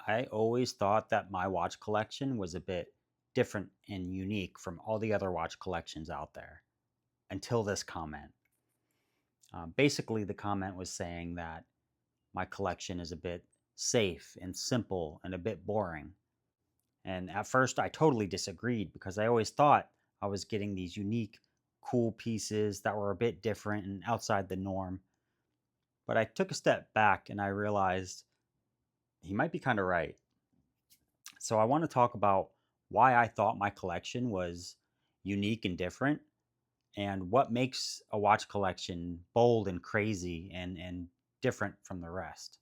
I always thought that my watch collection was a bit different and unique from all the other watch collections out there until this comment. Basically, the comment was saying that my collection is a bit safe and simple and a bit boring. And at first, I totally disagreed because I always thought I was getting these unique, cool pieces that were a bit different and outside the norm. But I took a step back and I realized he might be kind of right. So I want to talk about why I thought my collection was unique and different, and what makes a watch collection bold and crazy and different from the rest.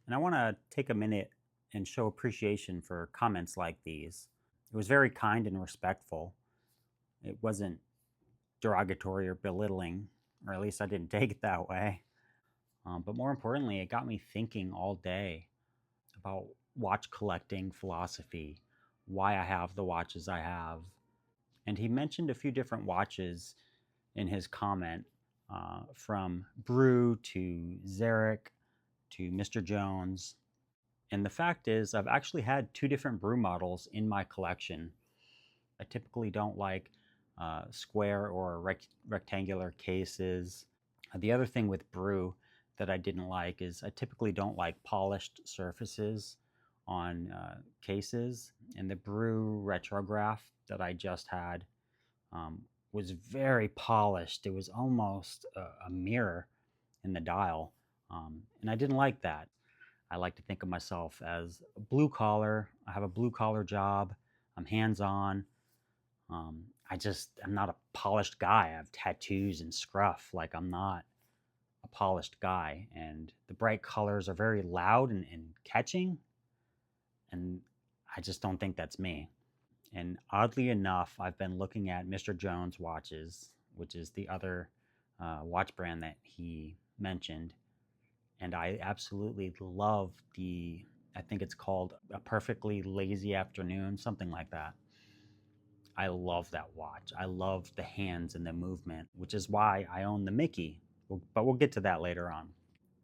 And I want to take a minute and show appreciation for comments like these. It was very kind and respectful. It wasn't derogatory or belittling, or at least I didn't take it that way. But more importantly, it got me thinking all day about watch collecting philosophy, why I have the watches I have. And he mentioned a few different watches in his comment, from Brew to Xeric to Mr. Jones. And the fact is, I've actually had two different Brew models in my collection. I typically don't like square or rectangular cases. The other thing with Brew that I didn't like is I typically don't like polished surfaces on cases. And the Brew retrograph that I just had was very polished. It was almost a mirror in the dial. And I didn't like that. I like to think of myself as a blue collar. I have a blue collar job. I'm hands on. I'm not a polished guy. I have tattoos and scruff. Like, I'm not a polished guy. And the bright colors are very loud and catching. And I just don't think that's me. And oddly enough, I've been looking at Mr. Jones watches, which is the other watch brand that he mentioned. And I absolutely love I think it's called A Perfectly Lazy Afternoon, something like that. I love that watch. I love the hands and the movement, which is why I own the Mickey. But we'll get to that later on.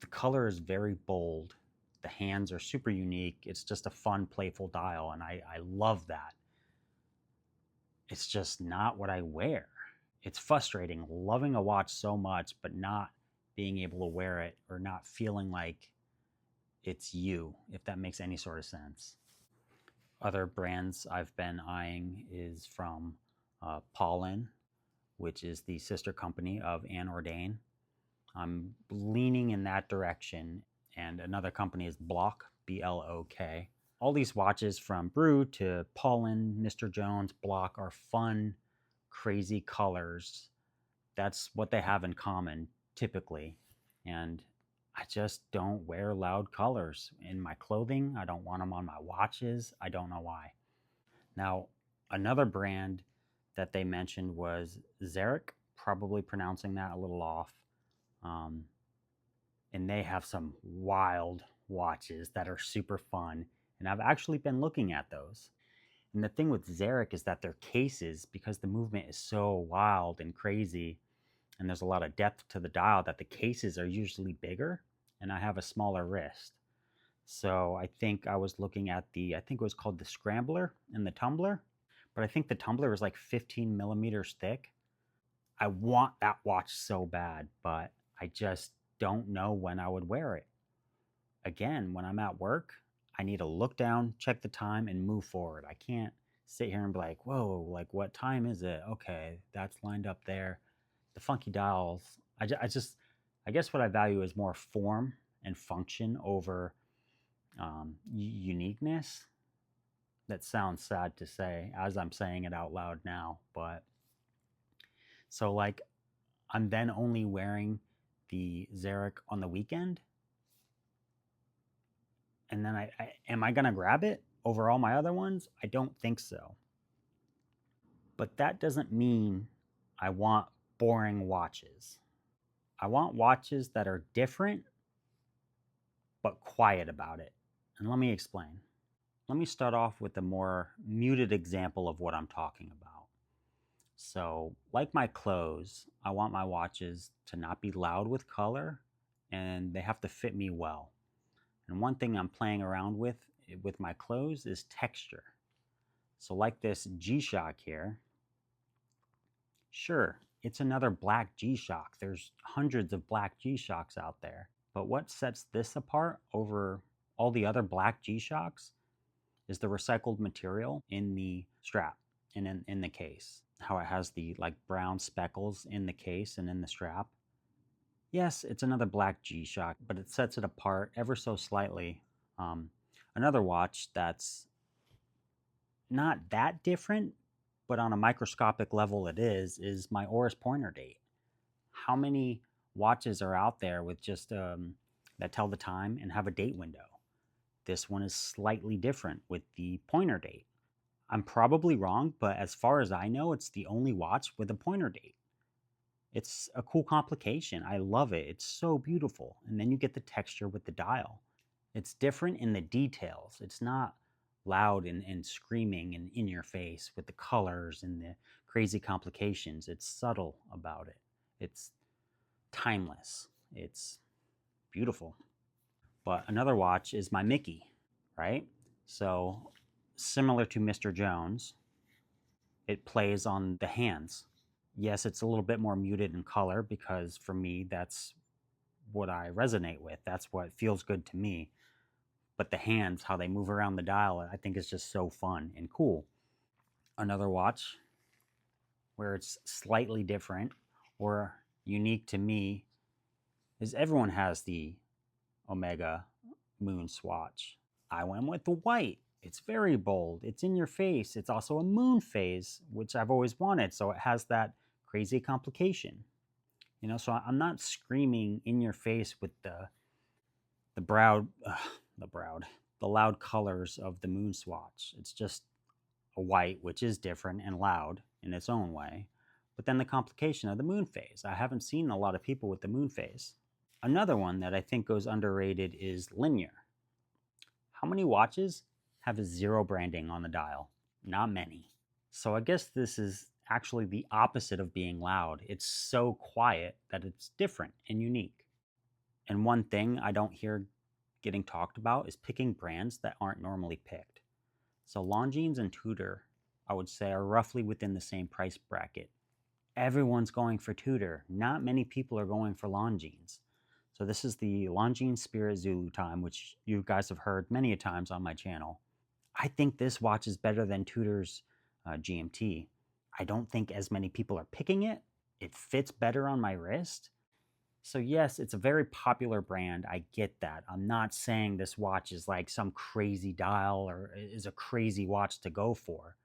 The color is very bold. The hands are super unique. It's just a fun, playful dial, and I love that. It's just not what I wear. It's frustrating loving a watch so much, but not being able to wear it or not feeling like it's you, if that makes any sort of sense. Other brands I've been eyeing is from Paulin, which is the sister company of Anne Ordain. I'm leaning in that direction. And another company is Block, Blok. All these watches from Brew to Paulin, Mr. Jones, Block are fun, crazy colors. That's what they have in common typically. And I just don't wear loud colors in my clothing. I don't want them on my watches. I don't know why. Now, another brand that they mentioned was Xeric, probably pronouncing that a little off. And they have some wild watches that are super fun. And I've actually been looking at those. And the thing with Xeric is that their cases, because the movement is so wild and crazy, and there's a lot of depth to the dial, that the cases are usually bigger, and I have a smaller wrist. So I think I was looking at I think it was called the Scrambler and the Tumbler, but I think the Tumbler is like 15 millimeters thick. I want that watch so bad, but I just don't know when I would wear it. Again, when I'm at work, I need to look down, check the time, and move forward. I can't sit here and be like, whoa, like, what time is it? Okay, that's lined up there. The funky dials. I guess what I value is more form and function over uniqueness. That sounds sad to say as I'm saying it out loud now, but so, like, I'm then only wearing the Xeric on the weekend, and then am I gonna grab it over all my other ones? I don't think so. But that doesn't mean I want boring watches. I want watches that are different but quiet about it. And let me explain. let me start off with a more muted example of what I'm talking about. So, like my clothes, I want my watches to not be loud with color, and they have to fit me well. And one thing I'm playing around with my clothes is texture. So like this G-Shock here, sure, it's another black G-Shock. There's hundreds of black G-Shocks out there. But what sets this apart over all the other black G-Shocks is the recycled material in the strap and in the case. How it has the like brown speckles in the case and in the strap. Yes, it's another black G-Shock, but it sets it apart ever so slightly. Another watch that's not that different, but on a microscopic level it is my Oris pointer date. How many watches are out there with just that tell the time and have a date window? This one is slightly different with the pointer date. I'm probably wrong, but as far as I know, it's the only watch with a pointer date. It's a cool complication. I love it. It's so beautiful. And then you get the texture with the dial. It's different in the details. It's not loud and screaming and in your face with the colors and the crazy complications. It's subtle about it. It's timeless. It's beautiful. But another watch is my Mickey, right? So similar to Mr. Jones, it plays on the hands. Yes, it's a little bit more muted in color because for me, that's what I resonate with. That's what feels good to me. But the hands, how they move around the dial, I think is just so fun and cool. Another watch where it's slightly different or unique to me is everyone has the Omega Moon swatch. I went with the white. It's very bold. It's in your face. It's also a moon phase, which I've always wanted. So it has that crazy complication. You know, so I'm not screaming in your face with the brow, the loud colors of the moon swatch. It's just a white, which is different and loud in its own way. But then the complication of the moon phase. I haven't seen a lot of people with the moon phase. Another one that I think goes underrated is linear. How many watches have a zero branding on the dial? Not many. So I guess this is actually the opposite of being loud. It's so quiet that it's different and unique. And one thing I don't hear getting talked about is picking brands that aren't normally picked. So Longines and Tudor, I would say, are roughly within the same price bracket. Everyone's going for Tudor. Not many people are going for Longines. So this is the Longines Spirit Zulu time, which you guys have heard many a times on my channel. I think this watch is better than Tudor's GMT. I don't think as many people are picking it. It fits better on my wrist. So yes, it's a very popular brand. I get that. I'm not saying this watch is like some crazy dial or is a crazy watch to go for.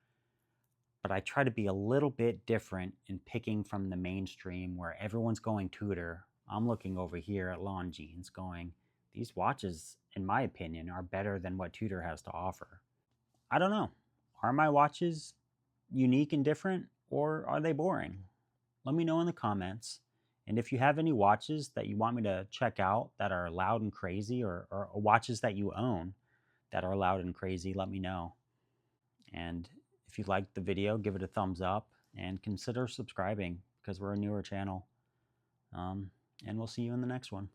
But I try to be a little bit different in picking from the mainstream where everyone's going Tudor. I'm looking over here at Longines going, these watches, in my opinion, are better than what Tudor has to offer. I don't know. Are my watches unique and different, or are they boring? Let me know in the comments. And if you have any watches that you want me to check out that are loud and crazy, or watches that you own that are loud and crazy, let me know. And if you liked the video, give it a thumbs up and consider subscribing because we're a newer channel. And we'll see you in the next one.